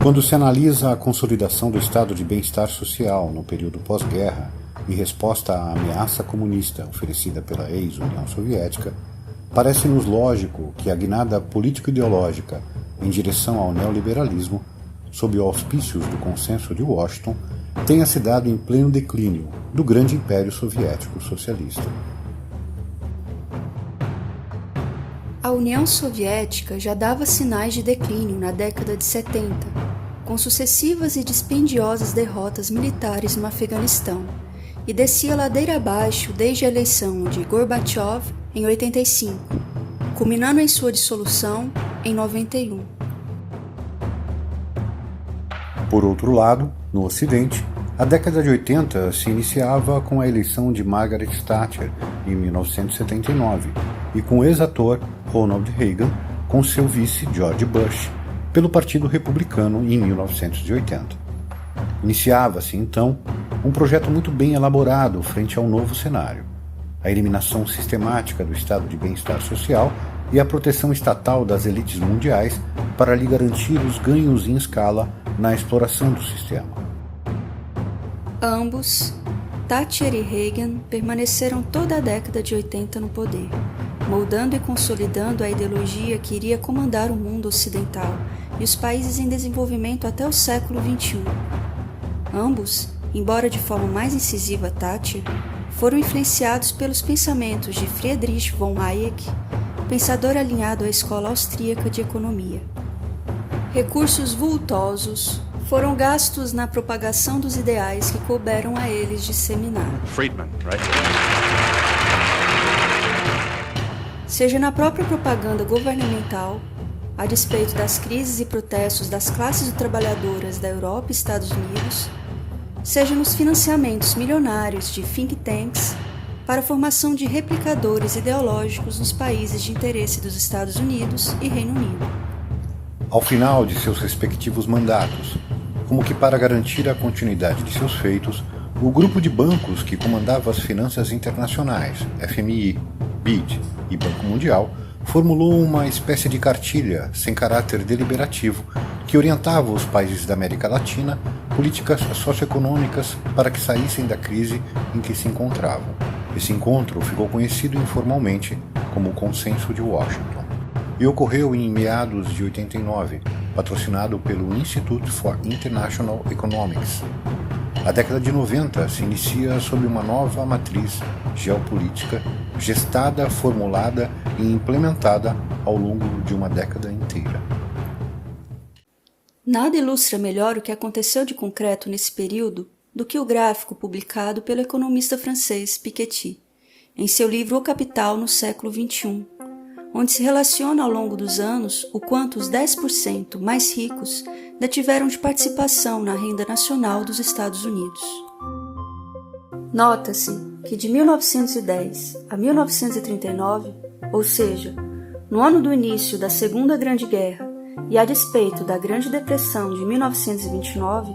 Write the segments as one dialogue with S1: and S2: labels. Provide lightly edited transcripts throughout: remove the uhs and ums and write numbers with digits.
S1: Quando se analisa a consolidação do estado de bem-estar social no período pós-guerra, em resposta à ameaça comunista oferecida pela ex-União Soviética, parece-nos lógico que a guinada político-ideológica em direção ao neoliberalismo, sob auspícios do Consenso de Washington, tenha se dado em pleno declínio do grande império soviético socialista.
S2: A União Soviética já dava sinais de declínio na década de 70, com sucessivas e dispendiosas derrotas militares no Afeganistão, e descia ladeira abaixo desde a eleição de Gorbachev em 85, culminando em sua dissolução em 91.
S1: Por outro lado, no Ocidente, a década de 80 se iniciava com a eleição de Margaret Thatcher em 1979 e com o ex-ator Ronald Reagan com seu vice George Bush pelo Partido Republicano em 1980. Iniciava-se, então, um projeto muito bem elaborado frente ao novo cenário: a eliminação sistemática do estado de bem-estar social e a proteção estatal das elites mundiais para lhe garantir os ganhos em escala na exploração do sistema.
S2: Ambos, Thatcher e Reagan, permaneceram toda a década de 80 no poder, moldando e consolidando a ideologia que iria comandar o mundo ocidental e os países em desenvolvimento até o século XXI. Ambos, embora de forma mais incisiva Thatcher, foram influenciados pelos pensamentos de Friedrich von Hayek, pensador alinhado à escola austríaca de economia. Recursos vultosos foram gastos na propagação dos ideais que couberam a eles disseminar.
S3: Friedman, right?
S2: Seja na própria propaganda governamental, a despeito das crises e protestos das classes trabalhadoras da Europa e Estados Unidos, seja nos financiamentos milionários de think tanks para a formação de replicadores ideológicos nos países de interesse dos Estados Unidos e Reino Unido.
S1: Ao final de seus respectivos mandatos, como que para garantir a continuidade de seus feitos, o grupo de bancos que comandava as finanças internacionais, FMI, BID e Banco Mundial, formulou uma espécie de cartilha sem caráter deliberativo que orientava os países da América Latina políticas socioeconômicas para que saíssem da crise em que se encontravam. Esse encontro ficou conhecido informalmente como o Consenso de Washington e ocorreu em meados de 89, patrocinado pelo Institute for International Economics. A década de 90 se inicia sob uma nova matriz geopolítica gestada, formulada e implementada ao longo de uma década inteira.
S2: Nada ilustra melhor o que aconteceu de concreto nesse período do que o gráfico publicado pelo economista francês Piketty, em seu livro O Capital no século XXI, onde se relaciona ao longo dos anos o quanto os 10% mais ricos detiveram de participação na renda nacional dos Estados Unidos. Nota-se que de 1910 a 1939, ou seja, no ano do início da Segunda Grande Guerra e a despeito da Grande Depressão de 1929,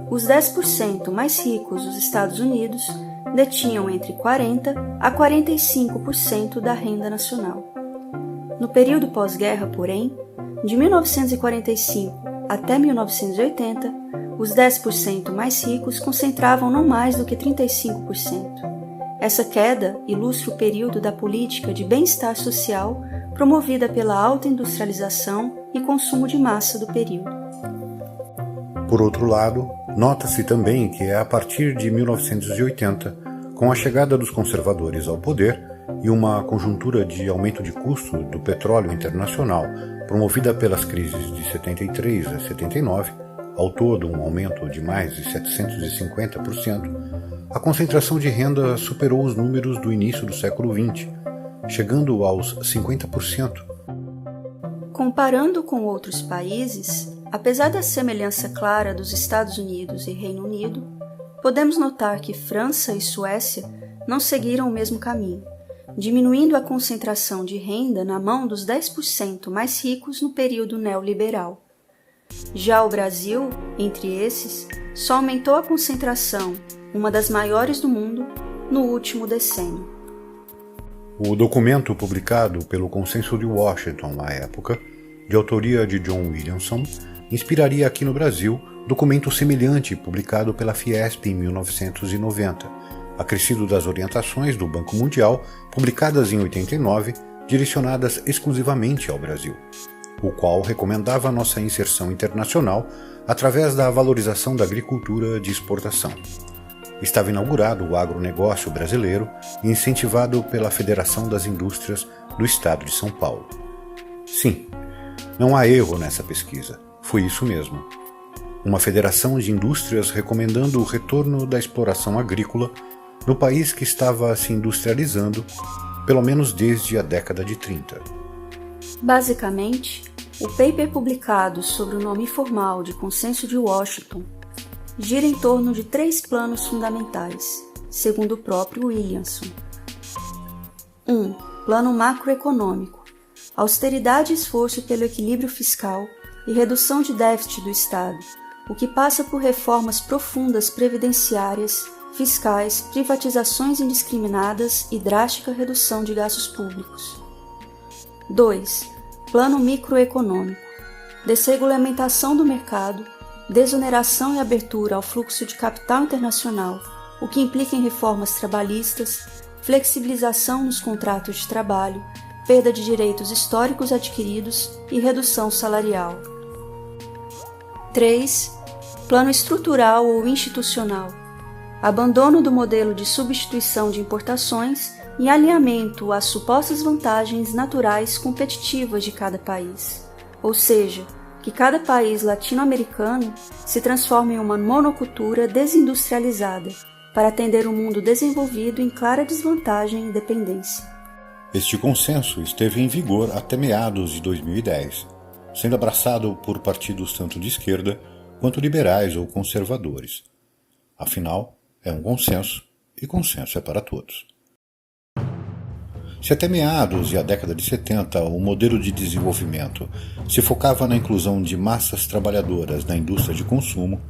S2: os 10% mais ricos dos Estados Unidos detinham entre 40% a 45% da renda nacional. No período pós-guerra, porém, de 1945 até 1980, os 10% mais ricos concentravam não mais do que 35%. Essa queda ilustra o período da política de bem-estar social promovida pela alta industrialização e consumo de massa do período.
S1: Por outro lado, nota-se também que é a partir de 1980, com a chegada dos conservadores ao poder e uma conjuntura de aumento de custo do petróleo internacional promovida pelas crises de 73 a 79, ao todo um aumento de mais de 750%, a concentração de renda superou os números do início do século XX, chegando aos 50%.
S2: Comparando com outros países, apesar da semelhança clara dos Estados Unidos e Reino Unido, podemos notar que França e Suécia não seguiram o mesmo caminho, diminuindo a concentração de renda na mão dos 10% mais ricos no período neoliberal. Já o Brasil, entre esses, só aumentou a concentração, uma das maiores do mundo, no último decênio.
S1: O documento publicado pelo Consenso de Washington na época, de autoria de John Williamson, inspiraria aqui no Brasil documento semelhante publicado pela Fiesp em 1990, acrescido das orientações do Banco Mundial, publicadas em 89, direcionadas exclusivamente ao Brasil, o qual recomendava nossa inserção internacional através da valorização da agricultura de exportação. Estava inaugurado o agronegócio brasileiro e incentivado pela Federação das Indústrias do Estado de São Paulo. Sim, não há erro nessa pesquisa, foi isso mesmo. Uma federação de indústrias recomendando o retorno da exploração agrícola no país que estava se industrializando, pelo menos desde a década de 30.
S2: Basicamente, o paper publicado sob o nome informal de Consenso de Washington gira em torno de 3 planos fundamentais, segundo o próprio Williamson. 1. Plano macroeconômico. Austeridade e esforço pelo equilíbrio fiscal e redução de déficit do Estado, o que passa por reformas profundas previdenciárias, fiscais, privatizações indiscriminadas e drástica redução de gastos públicos. 2. Plano microeconômico. Desregulamentação do mercado, desoneração e abertura ao fluxo de capital internacional, o que implica em reformas trabalhistas, flexibilização nos contratos de trabalho, perda de direitos históricos adquiridos e redução salarial. 3. Plano estrutural ou institucional. Abandono do modelo de substituição de importações e alinhamento às supostas vantagens naturais competitivas de cada país, ou seja, que cada país latino-americano se transforme em uma monocultura desindustrializada para atender o mundo desenvolvido em clara desvantagem e dependência.
S1: Este consenso esteve em vigor até meados de 2010, sendo abraçado por partidos tanto de esquerda quanto liberais ou conservadores. Afinal, é um consenso, e consenso é para todos. Se até meados e a década de 70 o modelo de desenvolvimento se focava na inclusão de massas trabalhadoras na indústria de consumo,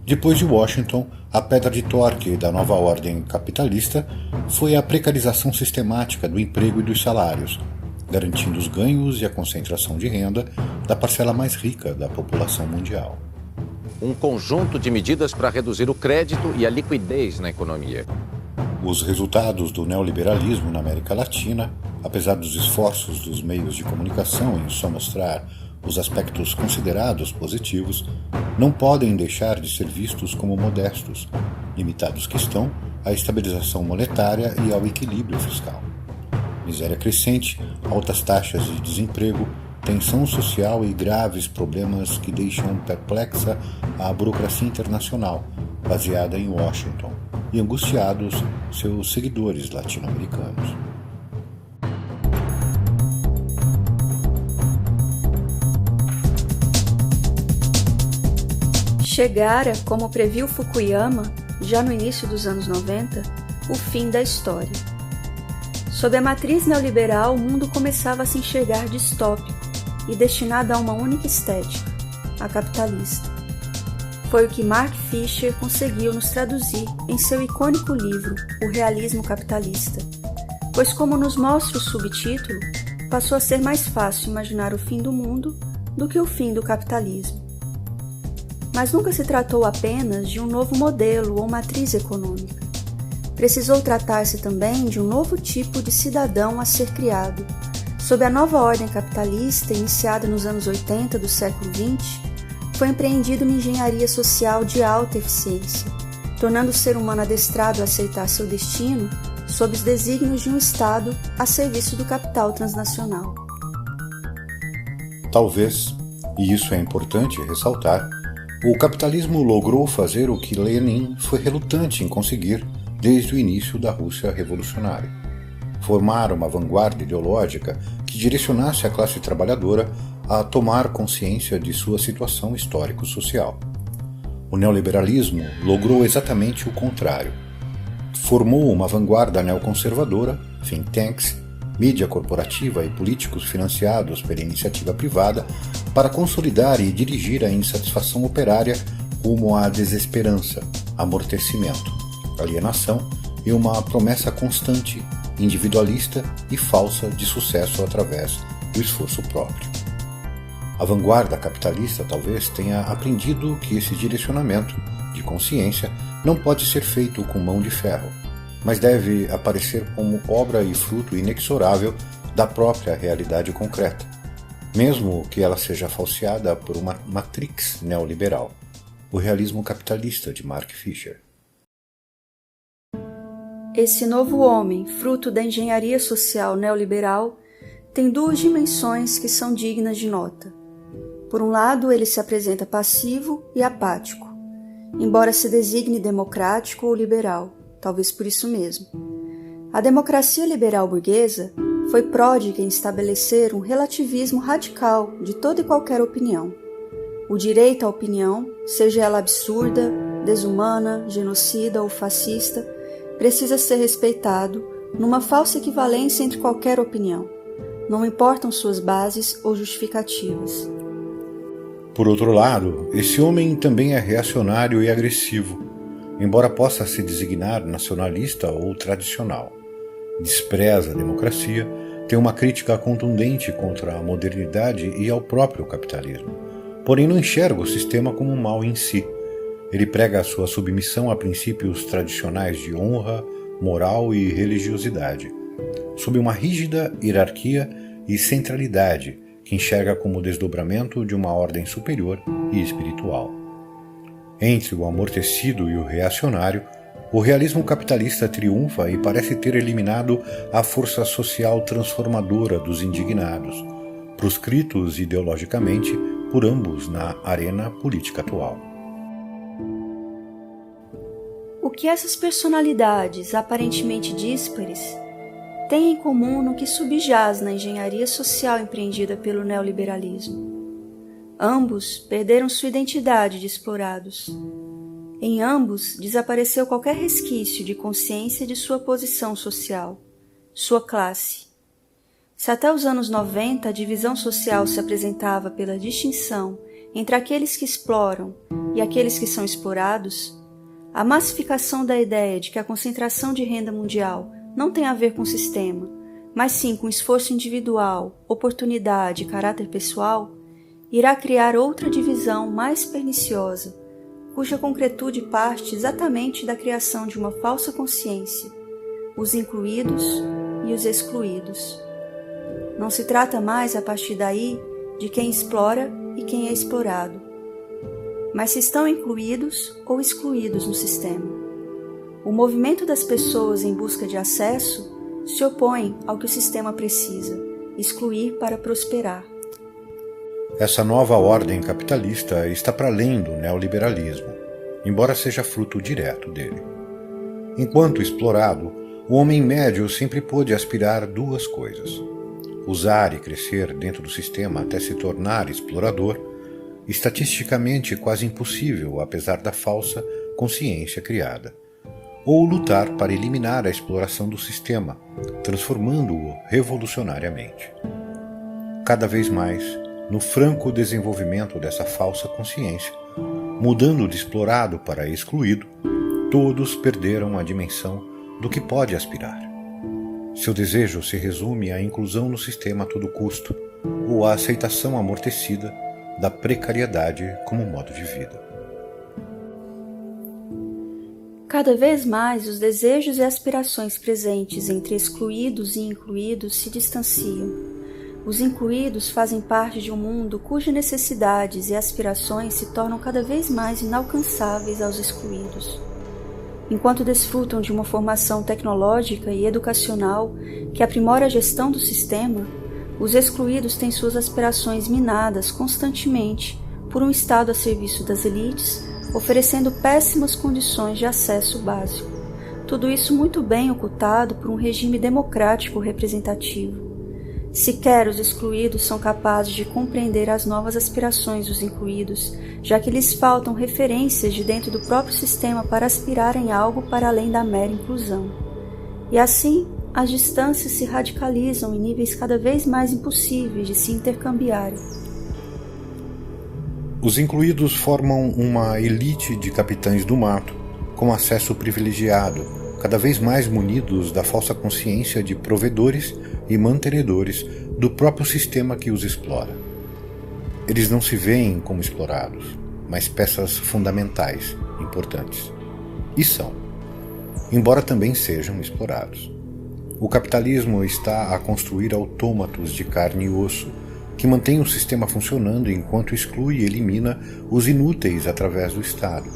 S1: depois de Washington, a pedra de torque da nova ordem capitalista foi a precarização sistemática do emprego e dos salários, garantindo os ganhos e a concentração de renda da parcela mais rica da população mundial.
S3: Um conjunto de medidas para reduzir o crédito e a liquidez na economia.
S1: Os resultados do neoliberalismo na América Latina, apesar dos esforços dos meios de comunicação em só mostrar os aspectos considerados positivos, não podem deixar de ser vistos como modestos, limitados que estão à estabilização monetária e ao equilíbrio fiscal. Miséria crescente, altas taxas de desemprego, tensão social e graves problemas que deixam perplexa a burocracia internacional, baseada em Washington, e angustiados seus seguidores latino-americanos.
S2: Chegara, como previu Fukuyama, já no início dos anos 90, o fim da história. Sob a matriz neoliberal, o mundo começava a se enxergar distópico e destinado a uma única estética, a capitalista. Foi o que Mark Fisher conseguiu nos traduzir em seu icônico livro, O Realismo Capitalista, pois, como nos mostra o subtítulo, passou a ser mais fácil imaginar o fim do mundo do que o fim do capitalismo. Mas nunca se tratou apenas de um novo modelo ou matriz econômica. Precisou tratar-se também de um novo tipo de cidadão a ser criado. Sob a nova ordem capitalista, iniciada nos anos 80 do século XX, foi empreendida uma engenharia social de alta eficiência, tornando o ser humano adestrado a aceitar seu destino sob os desígnios de um Estado a serviço do capital transnacional.
S1: Talvez, e isso é importante ressaltar, o capitalismo logrou fazer o que Lenin foi relutante em conseguir desde o início da Rússia revolucionária: formar uma vanguarda ideológica que direcionasse a classe trabalhadora a tomar consciência de sua situação histórico-social. O neoliberalismo logrou exatamente o contrário. Formou uma vanguarda neoconservadora, think tanks, mídia corporativa e políticos financiados pela iniciativa privada para consolidar e dirigir a insatisfação operária rumo à desesperança, amortecimento, alienação e uma promessa constante, individualista e falsa de sucesso através do esforço próprio. A vanguarda capitalista talvez tenha aprendido que esse direcionamento de consciência não pode ser feito com mão de ferro, mas deve aparecer como obra e fruto inexorável da própria realidade concreta, mesmo que ela seja falseada por uma matrix neoliberal, o realismo capitalista de Mark Fisher.
S2: Esse novo homem, fruto da engenharia social neoliberal, tem duas dimensões que são dignas de nota. Por um lado, ele se apresenta passivo e apático, embora se designe democrático ou liberal, talvez por isso mesmo. A democracia liberal burguesa foi pródiga em estabelecer um relativismo radical de toda e qualquer opinião. O direito à opinião, seja ela absurda, desumana, genocida ou fascista, precisa ser respeitado numa falsa equivalência entre qualquer opinião. Não importam suas bases ou justificativas.
S1: Por outro lado, esse homem também é reacionário e agressivo, embora possa se designar nacionalista ou tradicional. Despreza a democracia, tem uma crítica contundente contra a modernidade e ao próprio capitalismo, porém não enxerga o sistema como um mal em si. Ele prega a sua submissão a princípios tradicionais de honra, moral e religiosidade, sob uma rígida hierarquia e centralidade que enxerga como desdobramento de uma ordem superior e espiritual. Entre o amortecido e o reacionário, o realismo capitalista triunfa e parece ter eliminado a força social transformadora dos indignados, proscritos ideologicamente por ambos na arena política atual.
S2: O que essas personalidades aparentemente díspares têm em comum no que subjaz na engenharia social empreendida pelo neoliberalismo? Ambos perderam sua identidade de explorados. Em ambos desapareceu qualquer resquício de consciência de sua posição social, sua classe. Se até os anos 90 a divisão social se apresentava pela distinção entre aqueles que exploram e aqueles que são explorados, a massificação da ideia de que a concentração de renda mundial não tem a ver com o sistema, mas sim com esforço individual, oportunidade e caráter pessoal, irá criar outra divisão mais perniciosa, cuja concretude parte exatamente da criação de uma falsa consciência, os incluídos e os excluídos. Não se trata mais, a partir daí, de quem explora e quem é explorado, mas se estão incluídos ou excluídos no sistema. O movimento das pessoas em busca de acesso se opõe ao que o sistema precisa, excluir para prosperar.
S1: Essa nova ordem capitalista está para além do neoliberalismo, embora seja fruto direto dele. Enquanto explorado, o homem médio sempre pôde aspirar duas coisas: usar e crescer dentro do sistema até se tornar explorador, estatisticamente quase impossível apesar da falsa consciência criada, ou lutar para eliminar a exploração do sistema, transformando-o revolucionariamente. Cada vez mais, no franco desenvolvimento dessa falsa consciência, mudando de explorado para excluído, todos perderam a dimensão do que pode aspirar. Seu desejo se resume à inclusão no sistema a todo custo, ou à aceitação amortecida da precariedade como modo de vida.
S2: Cada vez mais, os desejos e aspirações presentes entre excluídos e incluídos se distanciam. Os incluídos fazem parte de um mundo cujas necessidades e aspirações se tornam cada vez mais inalcançáveis aos excluídos. Enquanto desfrutam de uma formação tecnológica e educacional que aprimora a gestão do sistema, os excluídos têm suas aspirações minadas constantemente por um Estado a serviço das elites, oferecendo péssimas condições de acesso básico. Tudo isso muito bem ocultado por um regime democrático representativo. Sequer os excluídos são capazes de compreender as novas aspirações dos incluídos, já que lhes faltam referências de dentro do próprio sistema para aspirarem algo para além da mera inclusão. E assim, as distâncias se radicalizam em níveis cada vez mais impossíveis de se intercambiarem.
S1: Os incluídos formam uma elite de capitães do mato, com acesso privilegiado, cada vez mais munidos da falsa consciência de provedores e mantenedores do próprio sistema que os explora. Eles não se veem como explorados, mas peças fundamentais, importantes. E são, embora também sejam explorados. O capitalismo está a construir autômatos de carne e osso que mantêm o sistema funcionando enquanto exclui e elimina os inúteis através do Estado.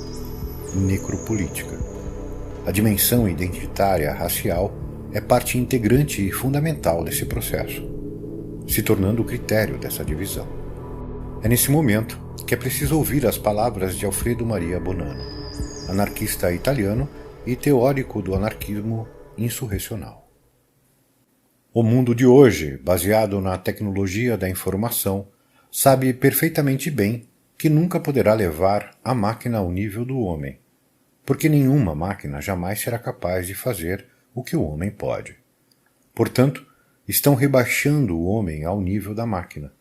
S1: Necropolítica. A dimensão identitária racial é parte integrante e fundamental desse processo, se tornando o critério dessa divisão. É nesse momento que é preciso ouvir as palavras de Alfredo Maria Bonanno, anarquista italiano e teórico do anarquismo insurrecional. O mundo de hoje, baseado na tecnologia da informação, sabe perfeitamente bem que nunca poderá levar a máquina ao nível do homem, porque nenhuma máquina jamais será capaz de fazer o que o homem pode. Portanto, estão rebaixando o homem ao nível da máquina.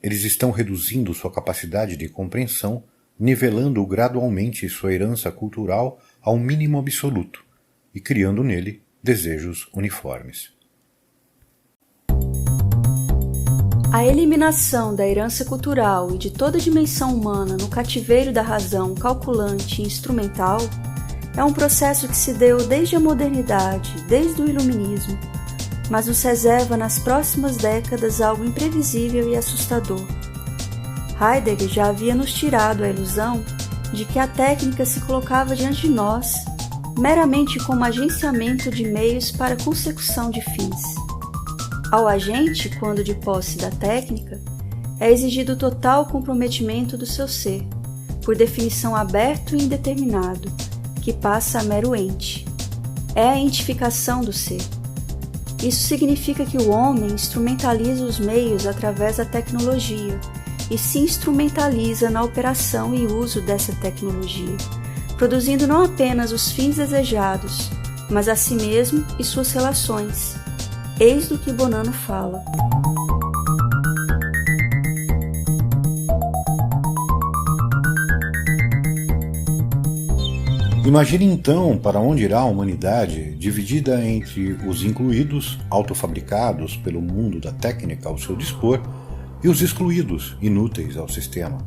S1: Eles estão reduzindo sua capacidade de compreensão, nivelando gradualmente sua herança cultural ao mínimo absoluto e criando nele desejos uniformes.
S2: A eliminação da herança cultural e de toda a dimensão humana no cativeiro da razão calculante e instrumental é um processo que se deu desde a modernidade, desde o iluminismo, mas nos reserva nas próximas décadas algo imprevisível e assustador. Heidegger já havia nos tirado a ilusão de que a técnica se colocava diante de nós meramente como agenciamento de meios para a consecução de fins. Ao agente, quando de posse da técnica, é exigido total comprometimento do seu ser, por definição aberto e indeterminado, que passa a mero ente. É a entificação do ser. Isso significa que o homem instrumentaliza os meios através da tecnologia e se instrumentaliza na operação e uso dessa tecnologia, produzindo não apenas os fins desejados, mas a si mesmo e suas relações. Eis do que Bonanno fala.
S1: Imagine então para onde irá a humanidade dividida entre os incluídos, autofabricados pelo mundo da técnica ao seu dispor, e os excluídos, inúteis ao sistema.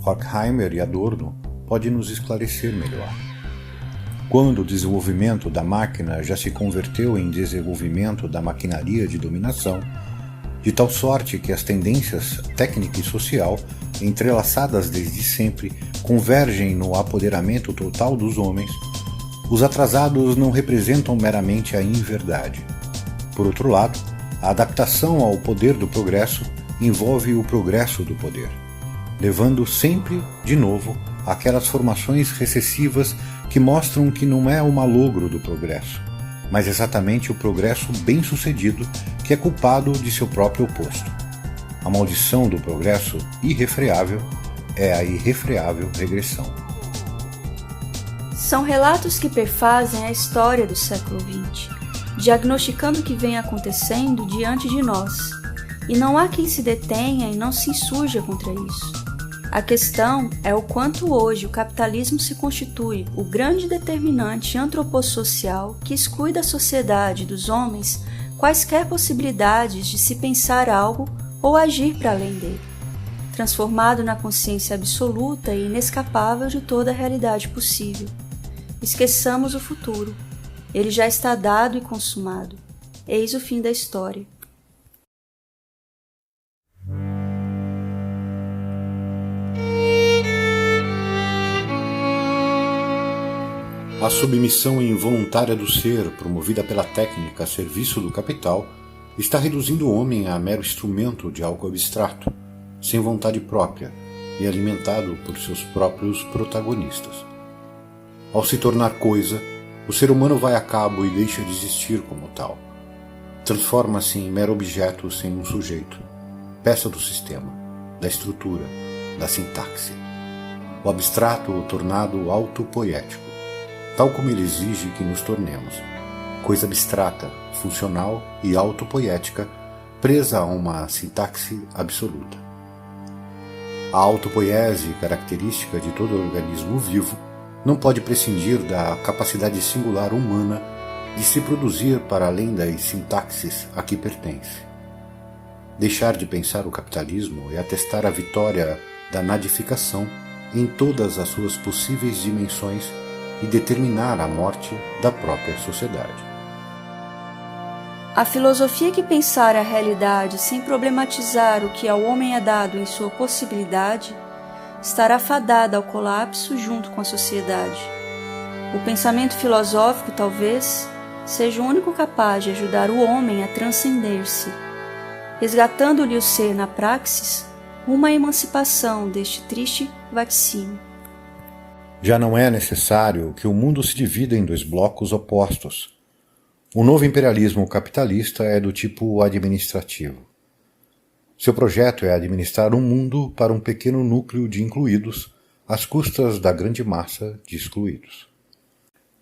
S1: Horkheimer e Adorno podem nos esclarecer melhor. Quando o desenvolvimento da máquina já se converteu em desenvolvimento da maquinaria de dominação, de tal sorte que as tendências técnica e social, entrelaçadas desde sempre, convergem no apoderamento total dos homens, os atrasados não representam meramente a inverdade. Por outro lado, a adaptação ao poder do progresso envolve o progresso do poder, levando sempre, de novo, àquelas formações recessivas que mostram que não é o malogro do progresso, mas exatamente o progresso bem-sucedido que é culpado de seu próprio oposto. A maldição do progresso irrefreável é a irrefreável regressão.
S2: São relatos que perfazem a história do século XX, diagnosticando o que vem acontecendo diante de nós, e não há quem se detenha e não se insurja contra isso. A questão é o quanto hoje o capitalismo se constitui o grande determinante antropossocial que exclui da sociedade dos homens quaisquer possibilidades de se pensar algo ou agir para além dele, transformado na consciência absoluta e inescapável de toda a realidade possível. Esqueçamos o futuro. Ele já está dado e consumado. Eis o fim da história.
S1: A submissão involuntária do ser, promovida pela técnica a serviço do capital, está reduzindo o homem a mero instrumento de algo abstrato, sem vontade própria e alimentado por seus próprios protagonistas. Ao se tornar coisa, o ser humano vai a cabo e deixa de existir como tal. Transforma-se em mero objeto sem um sujeito, peça do sistema, da estrutura, da sintaxe. O abstrato tornado autopoético, tal como ele exige que nos tornemos, coisa abstrata, funcional e autopoética, presa a uma sintaxe absoluta. A autopoiese, característica de todo organismo vivo, não pode prescindir da capacidade singular humana de se produzir para além das sintaxes a que pertence. Deixar de pensar o capitalismo é atestar a vitória da nadificação em todas as suas possíveis dimensões e determinar a morte da própria sociedade.
S2: A filosofia que pensar a realidade sem problematizar o que ao homem é dado em sua possibilidade estará fadada ao colapso junto com a sociedade. O pensamento filosófico, talvez, seja o único capaz de ajudar o homem a transcender-se, resgatando-lhe o ser na praxis uma emancipação deste triste vaticínio.
S1: Já não é necessário que o mundo se divida em dois blocos opostos. O novo imperialismo capitalista é do tipo administrativo. Seu projeto é administrar um mundo para um pequeno núcleo de incluídos, às custas da grande massa de excluídos.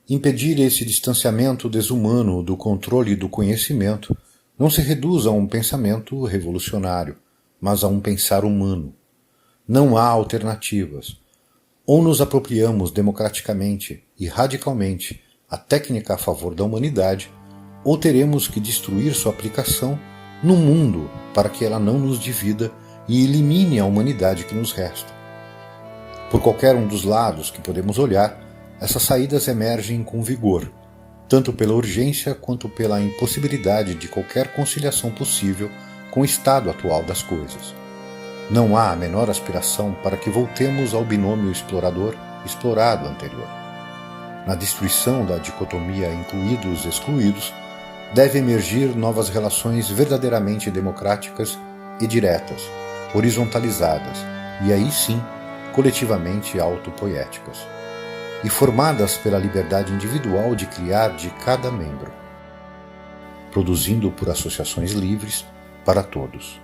S1: Impedir esse distanciamento desumano do controle do conhecimento não se reduz a um pensamento revolucionário, mas a um pensar humano. Não há alternativas. Ou nos apropriamos democraticamente e radicalmente a técnica a favor da humanidade, ou teremos que destruir sua aplicação no mundo para que ela não nos divida e elimine a humanidade que nos resta. Por qualquer um dos lados que podemos olhar, essas saídas emergem com vigor, tanto pela urgência quanto pela impossibilidade de qualquer conciliação possível com o estado atual das coisas. Não há a menor aspiração para que voltemos ao binômio explorador-explorado anterior. Na destruição da dicotomia incluídos-excluídos, deve emergir novas relações verdadeiramente democráticas e diretas, horizontalizadas, e aí sim, coletivamente autopoéticas, e formadas pela liberdade individual de criar de cada membro, produzindo por associações livres para todos.